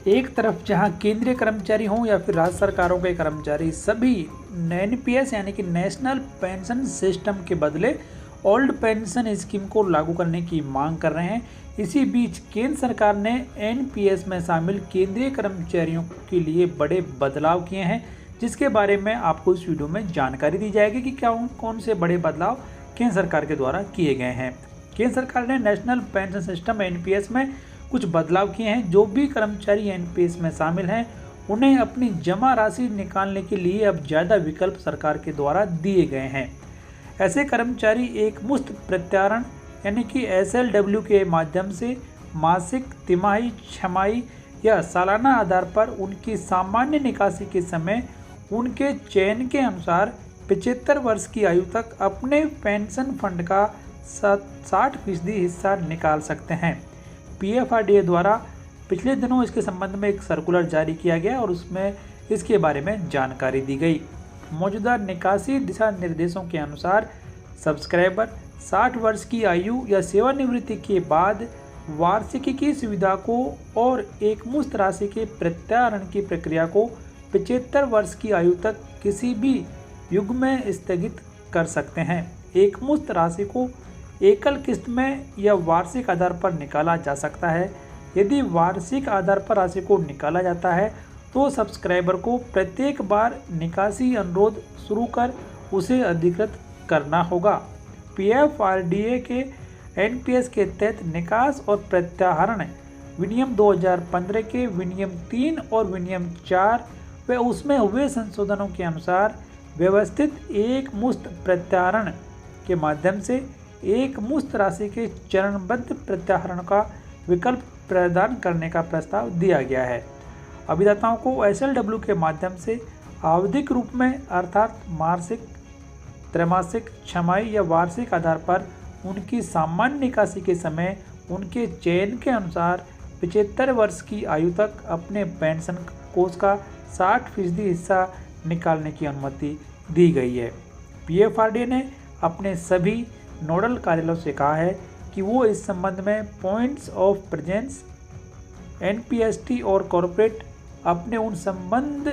एक तरफ जहां केंद्रीय कर्मचारी हों या फिर राज्य सरकारों के कर्मचारी सभी एनपीएस यानी कि नेशनल पेंशन सिस्टम के बदले ओल्ड पेंशन स्कीम को लागू करने की मांग कर रहे हैं। इसी बीच केंद्र सरकार ने एनपीएस में शामिल केंद्रीय कर्मचारियों के लिए बड़े बदलाव किए हैं, जिसके बारे में आपको इस वीडियो में जानकारी दी जाएगी कि क्या कौन से बड़े बदलाव केंद्र सरकार के द्वारा किए गए हैं। केंद्र सरकार ने नेशनल पेंशन सिस्टम एनपीएस में कुछ बदलाव किए हैं। जो भी कर्मचारी एनपीएस में शामिल हैं उन्हें अपनी जमा राशि निकालने के लिए अब ज़्यादा विकल्प सरकार के द्वारा दिए गए हैं। ऐसे कर्मचारी एक मुश्त प्रत्यारण यानी कि एसएलडब्ल्यू के माध्यम से मासिक, तिमाही, छमाही या सालाना आधार पर उनकी सामान्य निकासी के समय उनके चयन के अनुसार 75 वर्ष की आयु तक अपने पेंशन फंड का 60% हिस्सा निकाल सकते हैं। पीएफआरडीए द्वारा पिछले दिनों इसके संबंध में एक सर्कुलर जारी किया गया और उसमें इसके बारे में जानकारी दी गई। मौजूदा निकासी दिशा निर्देशों के अनुसार सब्सक्राइबर 60 वर्ष की आयु या सेवानिवृत्ति के बाद वार्षिकी की सुविधा को और एक मुश्त राशि के प्रत्यारण की प्रक्रिया को 75 वर्ष की आयु तक किसी भी युग में स्थगित कर सकते हैं। एक मुश्त राशि को एकल किस्त में या वार्षिक आधार पर निकाला जा सकता है। यदि वार्षिक आधार पर राशि को निकाला जाता है तो सब्सक्राइबर को प्रत्येक बार निकासी अनुरोध शुरू कर उसे अधिकृत करना होगा। पीएफआरडीए के एनपीएस के तहत निकास और प्रत्याहरण विनियम 2015 के विनियम 3 और विनियम 4 व उसमें हुए संशोधनों के अनुसार व्यवस्थित एक मुश्त प्रत्याहरण के माध्यम से एक मुश्त राशि के चरणबद्ध प्रत्याहरण का विकल्प प्रदान करने का प्रस्ताव दिया गया है। अभिदाताओं को एसएलडब्ल्यू के माध्यम से आवधिक रूप में अर्थात मासिक, त्रैमासिक, छमाही या वार्षिक आधार पर उनकी सामान्य निकासी के समय उनके चयन के अनुसार 75 वर्ष की आयु तक अपने पेंशन कोष का 60% हिस्सा निकालने की अनुमति दी गई है। पीएफआरडीए ने अपने सभी नोडल कार्यालयों से कहा है कि वो इस संबंध में पॉइंट्स ऑफ प्रेजेंस, एनपीएसटी और कॉर्पोरेट अपने उन संबंध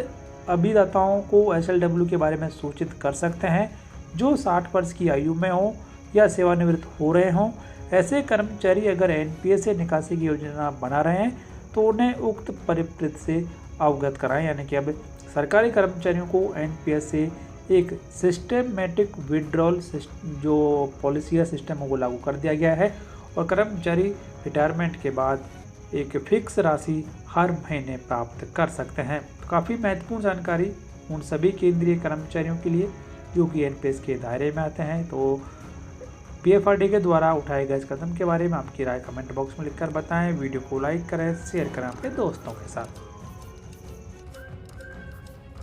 अभिदाताओं को एसएलडब्ल्यू के बारे में सूचित कर सकते हैं जो 60 वर्ष की आयु में हों या सेवानिवृत्त हो रहे हों। ऐसे कर्मचारी अगर एनपीएस से निकासी की योजना बना रहे हैं तो उन्हें उक्त परिपृत से अवगत कराएं। यानी कि अब सरकारी कर्मचारियों को एनपीएस से एक सिस्टमेटिक विड्रॉल जो पॉलिसी या सिस्टम है वो लागू कर दिया गया है और कर्मचारी रिटायरमेंट के बाद एक फिक्स राशि हर महीने प्राप्त कर सकते हैं। तो काफ़ी महत्वपूर्ण जानकारी उन सभी केंद्रीय कर्मचारियों के लिए जो कि एनपीएस के दायरे में आते हैं। तो पीएफआरडीए के द्वारा उठाए गए इस कदम के बारे में आपकी राय कमेंट बॉक्स में लिखकर बताएं। वीडियो को लाइक करें, शेयर करें अपने दोस्तों के साथ।